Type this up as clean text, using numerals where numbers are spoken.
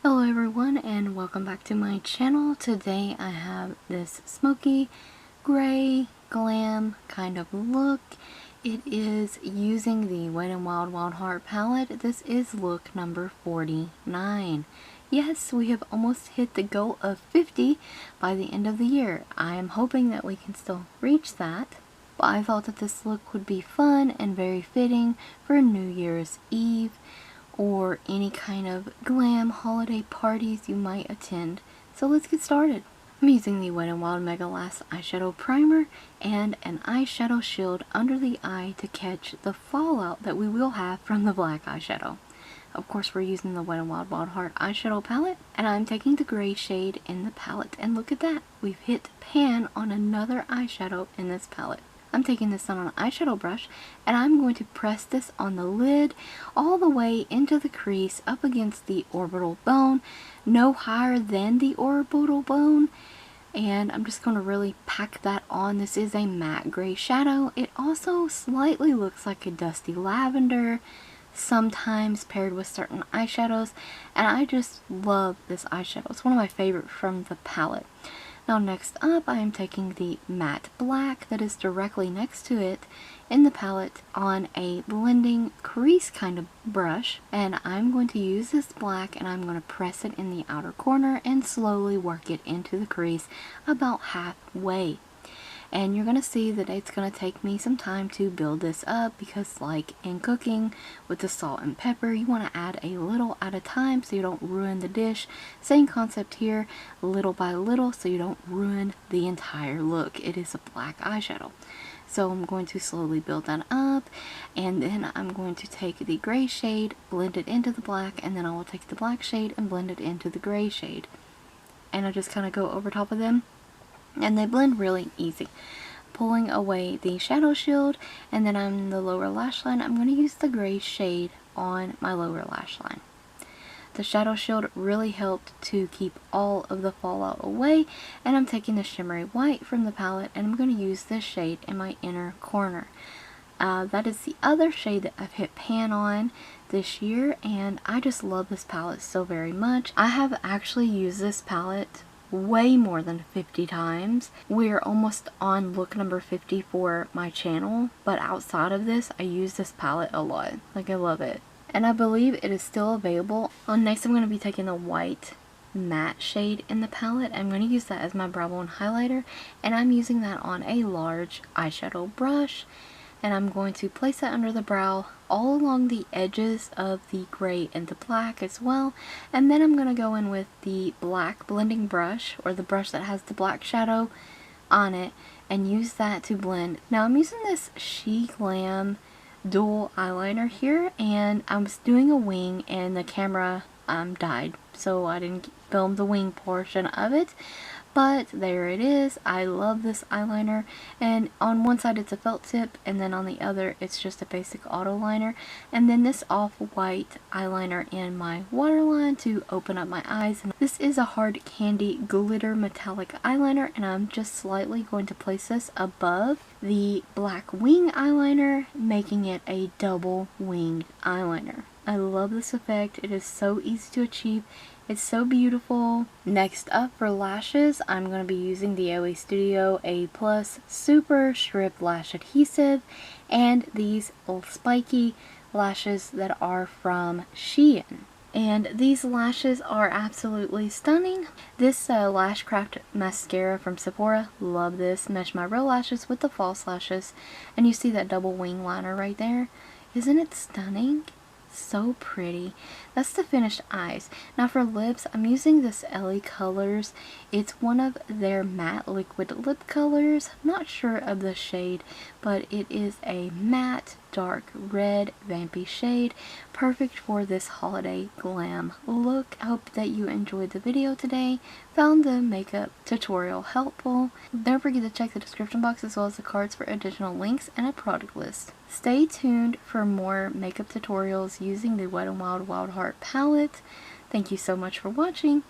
Hello everyone and welcome back to my channel. Today I have this smoky gray glam kind of look. It is using the Wet n Wild Wild Heart palette. This is look number 49. Yes, we have almost hit the goal of 50 by the end of the year. I am hoping that we can still reach that. But I thought that this look would be fun and very fitting for New Year's Eve or any kind of glam holiday parties you might attend. So let's get started. I'm using the Wet n Wild Mega Lash eyeshadow primer and an eyeshadow shield under the eye to catch the fallout that we will have from the black eyeshadow. Of course, we're using the Wet n Wild Wild Heart eyeshadow palette, and I'm taking the gray shade in the palette, and look at that, we've hit pan on another eyeshadow in this palette. I'm taking this on an eyeshadow brush and I'm going to press this on the lid all the way into the crease up against the orbital bone, no higher than the orbital bone, and I'm just going to really pack that on. This is a matte gray shadow. It also slightly looks like a dusty lavender, sometimes paired with certain eyeshadows, and I just love this eyeshadow. It's one of my favorite from the palette. Now next up, I am taking the matte black that is directly next to it in the palette on a blending crease kind of brush, and I'm going to use this black and I'm going to press it in the outer corner and slowly work it into the crease about halfway. And you're going to see that it's going to take me some time to build this up because, like in cooking with the salt and pepper, you want to add a little at a time so you don't ruin the dish. Same concept here, little by little, so you don't ruin the entire look. It is a black eyeshadow. So I'm going to slowly build that up, and then I'm going to take the gray shade, blend it into the black, and then I will take the black shade and blend it into the gray shade. And I just kind of go over top of them. And they blend really easy. Pulling away the shadow shield, and then on the lower lash line, I'm going to use the gray shade on my lower lash line. The shadow shield really helped to keep all of the fallout away, and I'm taking the shimmery white from the palette, and I'm going to use this shade in my inner corner. That is the other shade that I've hit pan on this year, and I just love this palette so very much. I have actually used this palette way more than 50 times. We're almost on look number 50 for my channel, but outside of this, I use this palette a lot. Like, I love it. And I believe it is still available. Next, I'm going to be taking the white matte shade in the palette. I'm going to use that as my brow bone highlighter, and I'm using that on a large eyeshadow brush. And I'm going to place that under the brow all along the edges of the gray and the black as well. And then I'm going to go in with the black blending brush, or the brush that has the black shadow on it, and use that to blend. Now I'm using this Sheglam dual eyeliner here, and I was doing a wing and the camera died, so I didn't film the wing portion of it. But there it is. I love this eyeliner, and on one side it's a felt tip, and then on the other it's just a basic auto liner, and then this off-white eyeliner in my waterline to open up my eyes. And this is a hard candy glitter metallic eyeliner, and I'm just slightly going to place this above the black wing eyeliner, making it a double winged eyeliner. I love this effect. It is so easy to achieve. It's so beautiful. Next up for lashes, I'm going to be using the OA Studio A+ Super Strip Lash Adhesive and these little spiky lashes that are from Shein. And these lashes are absolutely stunning. This Lashcraft mascara from Sephora, love this. Mesh my real lashes with the false lashes. And you see that double wing liner right there? Isn't it stunning? So pretty. That's the finished eyes. Now for lips, I'm using this LaColors. It's one of their matte liquid lip colors. I'm not sure of the shade, but it is a matte dark red vampy shade, perfect for this holiday glam look. I hope that you enjoyed the video today, found the makeup tutorial helpful. Don't forget to check the description box as well as the cards for additional links and a product list. Stay tuned for more makeup tutorials using the Wet n Wild Wild Heart palette. Thank you so much for watching.